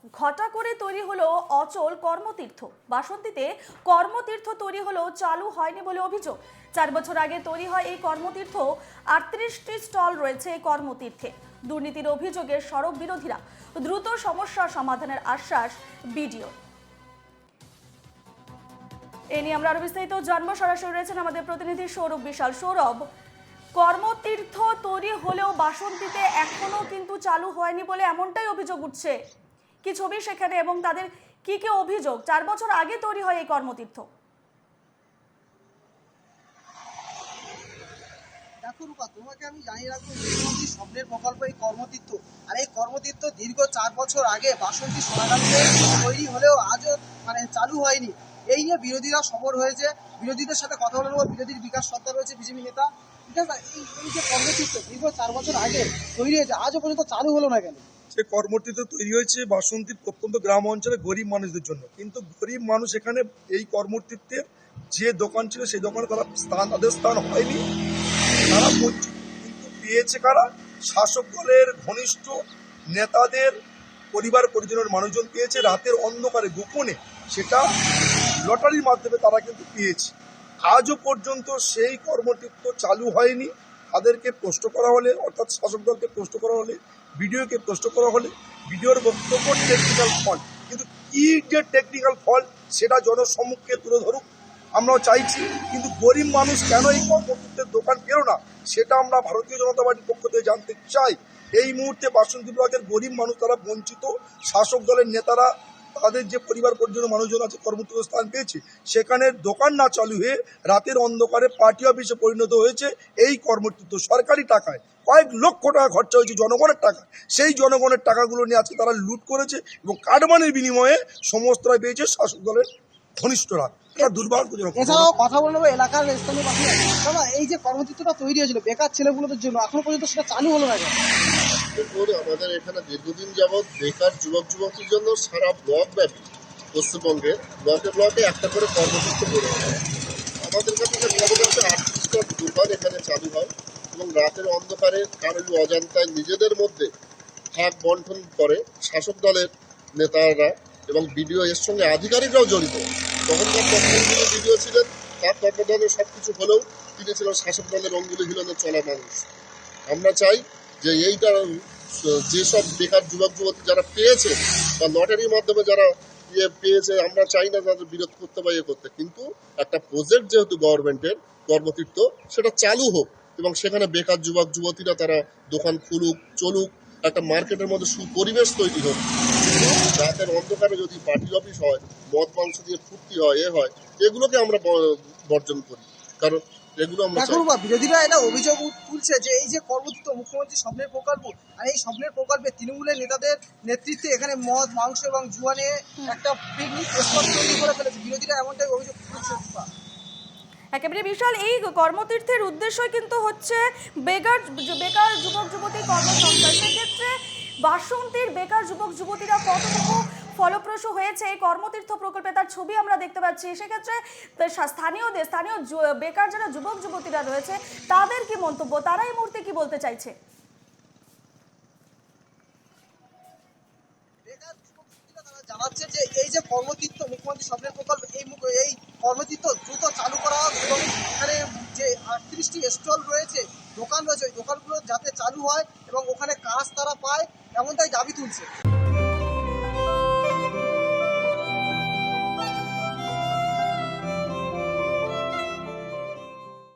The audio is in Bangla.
ঘটা করে তৈরি হলো অচল কর্মতীর্থ। বাসন্তীতে কর্মতীর্থ তৈরি হলো চালু হয়নি বলে অভিযোগ। 4 বছর আগে তৈরি হয় এই কর্মতীর্থ। 38টি স্টল রয়েছে এই কর্মতীর্থে। দুর্নীতির অভিযোগে সড়ক বিরোধীরা। দ্রুত সমস্যা সমাধানের আশ্বাস বিডিও। এ নিয়ে আমরা আরো বিস্তারিত জানবো। সরাসরি রয়েছেন আমাদের প্রতিনিধি সৌরভ বিশাল। সৌরভ, কর্মতীর্থ তৈরি হলেও বাসন্তীতে এখনো কিন্তু চালু হয়নি বলে এমনটাই অভিযোগ উঠছে। কি ছবি সেখানে এবং তাদের কি কি অভিযোগ? 4 বছর আগে তৈরি হয় এই কর্মতীর্থ। দেখো রূপা, তোমাকে আমি জানিয়ে রাখবো স্বপ্নের প্রকল্প এই কর্মতীর্থ। আর এই কর্মতীর্থ দীর্ঘ 4 বছর আগে বাসন্তী সোনাগাঁতে তৈরি হলেও আজও চালু হয়নি। এই নিয়ে বিরোধীরা সরব হয়েছে। বিরোধীদের সাথে কথা বলবো। বিরোধীর বিকাশ সত্তা রয়েছে, বিজেপি নেতা। এই যে কর্মতীর্থ দীর্ঘ 4 বছর আগে তৈরি হয়েছে, আজও পর্যন্ত চালু হলো না কেন? সে কর্মতীর্থ তৈরি হয়েছে বাসন্তীর প্রত্যন্ত গ্রাম অঞ্চলে গরিব মানুষদের জন্য, কিন্তু গরিব মানুষ এখানে এই কর্মতীর্থের যে দোকান ছিল সেই দোকানে তাদের স্থান হয়নি, তারা বঞ্চিত। কিন্তু পেয়েছে কারা? শাসক দলের ঘনিষ্ঠ নেতাদের পরিবার পরিজনের মানুষজন পেয়েছে। রাতের অন্ধকারে গোপনে সেটা লটারির মাধ্যমে তারা কিন্তু পেয়েছে। আজও পর্যন্ত সেই কর্মতীর্থ চালু হয়নি। তাদেরকে প্রশ্ন করা হলে, অর্থাৎ শাসক দলকে প্রশ্ন করা হলে, ভিডিওকে প্রশ্ন করা হলে ভিডিওর বক্তব্য টেকনিক্যাল ফল্ট, কিন্তু কি যে টেকনিক্যাল ফল্ট সেটা জনসম্মুখে তুলে ধরুক, আমরাও চাইছি। কিন্তু গরিব মানুষ কেন এই কর্মতীর্থের দোকান পেল না সেটা আমরা ভারতীয় জনতা পার্টির পক্ষ থেকে জানতে চাই। এই মুহূর্তে বাসন্তী ব্লকের গরিব মানুষ তারা বঞ্চিত। শাসক দলের নেতারা তাদের যে পরিবার পরিজনের মানুষজন আছে কর্মতীর্থ স্থান পেয়েছে, সেখানে দোকান না চালু হয়ে রাতের অন্ধকারে পার্টি অফিসে পরিণত হয়েছে এই কর্মতীর্থ। সরকারি টাকায় কয়েক লক্ষ টাকা খরচা হয়েছে, জনগণের টাকা। সেই জনগণের টাকাগুলো নিয়ে আজকে তারা লুট করেছে এবং কাটমানির বিনিময়ে সমস্তরা পেয়েছে শাসক দলের ঘনিষ্ঠরা। এটা দুর্ভাগ্যজনক। এছাড়াও কথা বলবো এলাকার স্থানীয় বাসিন্দা। দাদা, এই যে কর্মতীর্থটা তৈরি হয়েছিল বেকার ছেলেগুলোদের জন্য, এখনো পর্যন্ত সেটা চালু হলো না কেন? আমাদের এখানে দীর্ঘদিন যাবৎ বেকার যুবক যুবতীর জন্য সারা ব্লক ব্যাপী পশ্চিমবঙ্গে ব্লকে ব্লকে একটা করে কর্মসূচি গড়ে ওঠে। আমাদের কাছে 38টা দোকান এখানে চালু হয় এবং রাতের অন্ধকারে কারোর অজান্তায় নিজেদের মধ্যে ভাগ বন্টন করে শাসক দলের নেতারা এবং বিডিও, এর সঙ্গে আধিকারিকরাও জড়িত। তখনকার তৎকালীন বিডিও ছিলেন, তার তত্ত্বাবধানে সব কিছু হলেও তিনি ছিলেন শাসক দলের অঙ্গুলি হিলনে চলা মানুষ। আমরা চাই যে এইটা যেসব বেকার যুবক যুবতী যারা পেয়েছে বা লটারির মাধ্যমে যারা পেয়েছে, আমরা চাই না তাদের বিরোধ করতে বা করতে, কিন্তু একটা প্রজেক্ট যেহেতু গভর্নমেন্টের কর্মতীর্থ, সেটা চালু হোক এবং সেখানে বেকার যুবক যুবতীরা তারা দোকান খুলুক, চলুক, একটা মার্কেটের মধ্যে সুপরিবেশ তৈরি হোক। রাতের অন্ধকারে যদি পার্টি অফিস হয়, মদ মাংস দিয়ে ফুর্তি হয়, হয়, এগুলোকে আমরা বর্জন করি, কারণ এগুলো আমরা বিরোধীরা এটা অভিযোগ তুলছে যে এই যে কর্মতীর্থ মুখ্যমন্ত্রী স্বপ্নের প্রকল্প, আর এই স্বপ্নের প্রকল্পে তৃণমূলের নেতাদের নেতৃত্বে এখানে মদ মাংস এবং জুয়া নিয়ে একটা পিকনিক স্পট তৈরি করে ফেলেছে। বিরোধীরা এমনটাই অভিযোগ তুলছে। একেবারে বিশাল, এই কর্মতীর্থের উদ্দেশ্যই কিন্তু হচ্ছে বেকার যুবক যুবতী কর্মসংস্থান। সেক্ষেত্রে বাসন্তীর বেকার যুবক যুবতীরা কতটুকু ফলপ্রসূ হয়েছে এই কর্মতীর্থ প্রকল্পে তার ছবি আমরা দেখতে পাচ্ছি। সেক্ষেত্রে স্থানীয় বেকার যারা যুবক যুবতীরা রয়েছে তাদের কি মন্তব্য, তারা এই মুহূর্তে কি বলতে চাইছে? জানাচ্ছে যে এই যে কর্মতীর্থ মুখ্যমন্ত্রী স্বপ্নের প্রকল্প, এই কর্মতীর্থ দ্রুত চালু করা হবে এবং এখানে যে 38টি স্টল রয়েছে, দোকান রয়েছে, ওই দোকানগুলো যাতে চালু হয় এবং ওখানে কাজ তারা পায়, এমনটাই দাবি তুলছে।